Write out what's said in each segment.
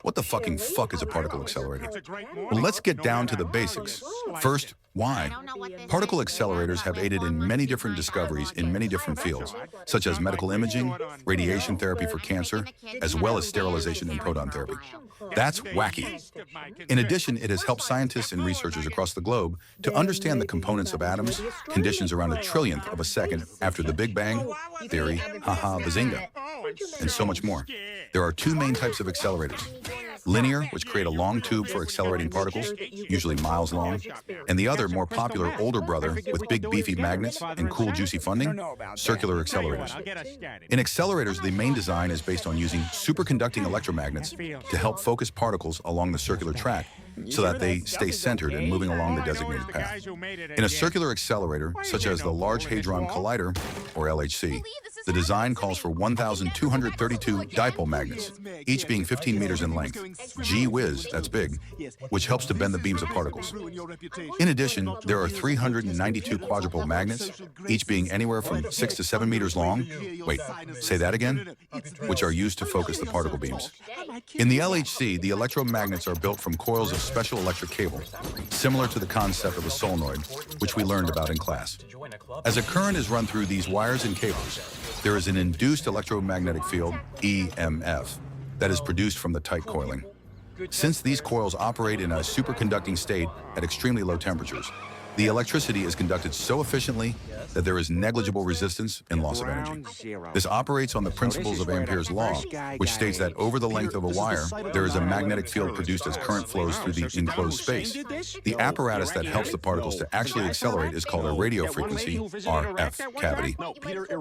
What the fucking fuck is a particle accelerator? Well, let's get down to the basics. First, why? Particle accelerators have aided in many different discoveries in many different fields, such as medical imaging, radiation therapy for cancer, as well as sterilization and proton therapy. That's wacky. In addition, it has helped scientists and researchers across the globe to understand the components of atoms, conditions around a trillionth of a second after the Big Bang, theory, haha, bazinga, and so much more. There are two main types of accelerators. Linear, which create a long tube for accelerating particles, usually miles long, and the other, more popular older brother with big beefy magnets and cool juicy funding, circular accelerators. In accelerators, the main design is based on using superconducting electromagnets to help focus particles along the circular track so that they stay centered and moving along the designated path. In a circular accelerator, such as the Large Hadron Collider, or LHC, the design calls for 1,232 dipole magnets, each being 15 meters in length. Gee whiz, that's big, which helps to bend the beams of particles. In addition, there are 392 quadrupole magnets, each being anywhere from 6 to 7 meters long. Wait, say that again? Which are used to focus the particle beams. In the LHC, the electromagnets are built from coils of special electric cable, similar to the concept of a solenoid, which we learned about in class. As a current is run through these wires and cables, there is an induced electromagnetic field, EMF, that is produced from the tight coiling. Since these coils operate in a superconducting state at extremely low temperatures, the electricity is conducted so efficiently that there is negligible resistance and loss of energy. This operates on the principles of Ampere's law, which states that over the length of a wire, there is a magnetic field produced as current flows through the enclosed space. The apparatus that helps the particles to actually accelerate is called a radiofrequency, RF, cavity.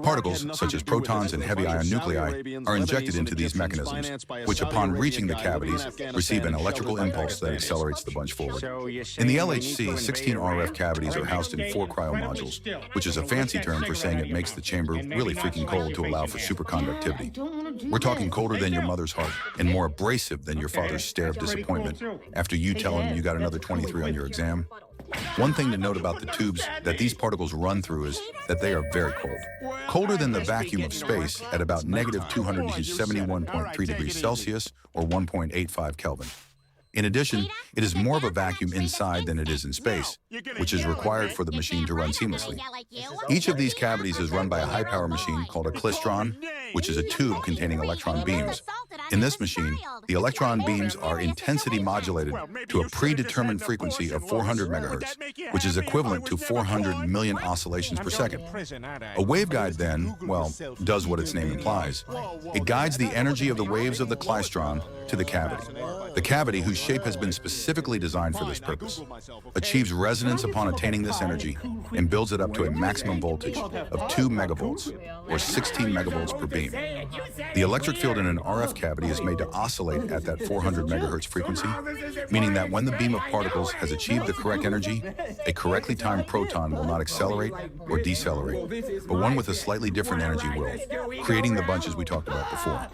Particles, such as protons and heavy ion nuclei, are injected into these mechanisms, which upon reaching the cavities, receive an electrical impulse that accelerates the bunch forward. In the LHC, 16 RF cavities are housed in 4 cryomodules, which is a fancy term for saying it makes the chamber really freaking cold to allow for superconductivity. We're talking colder than your mother's heart and more abrasive than your father's stare of disappointment after you tell him you got another 23 on your exam. One thing to note about the tubes that these particles run through is that they are very cold. Colder than the vacuum of space at about negative 271.3 degrees Celsius or 1.85 Kelvin. In addition, it is more of a vacuum inside than it is in space, which is required for the machine to run seamlessly. Each of these cavities is run by a high-power machine called a klystron, which is a tube containing electron beams. In this machine, the electron beams are intensity-modulated to a predetermined frequency of 400 megahertz, which is equivalent to 400 million oscillations per second. A waveguide then, well, does what its name implies. It guides the energy of the waves of the klystron to the cavity. The cavity, whose shape has been specifically designed for this purpose, achieves resonance upon attaining this energy and builds it up to a maximum voltage of 2 megavolts, or 16 megavolts per beam. The electric field in an RF cavity is made to oscillate at that 400 megahertz frequency, meaning that when the beam of particles has achieved the correct energy, a correctly timed proton will not accelerate or decelerate, but one with a slightly different energy will, creating the bunches we talked about before.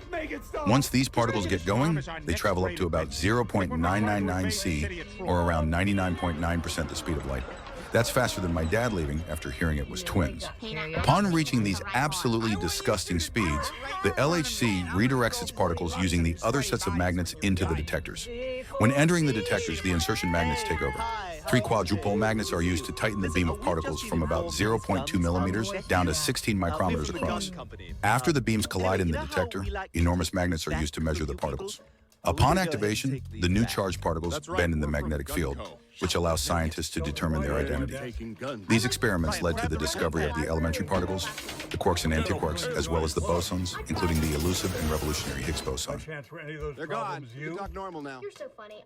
Once these particles get going, they travel up to about 0.999 C, or around 99.9% the speed of light. That's faster than my dad leaving after hearing it was twins. Upon reaching these absolutely disgusting speeds, the LHC redirects its particles using the other sets of magnets into the detectors. When entering the detectors, the insertion magnets take over. 3 quadrupole magnets are used to tighten the beam of particles from about 0.2 millimeters down to 16 micrometers across. After the beams collide in the detector, enormous magnets are used to measure the particles. Upon activation, the new charged particles bend in the magnetic field, which allows scientists to determine their identity. These experiments led to the discovery of the elementary particles, the quarks and antiquarks, as well as the bosons, including the elusive and revolutionary Higgs-Boson. They're gone. You can talk normal now. You're so funny.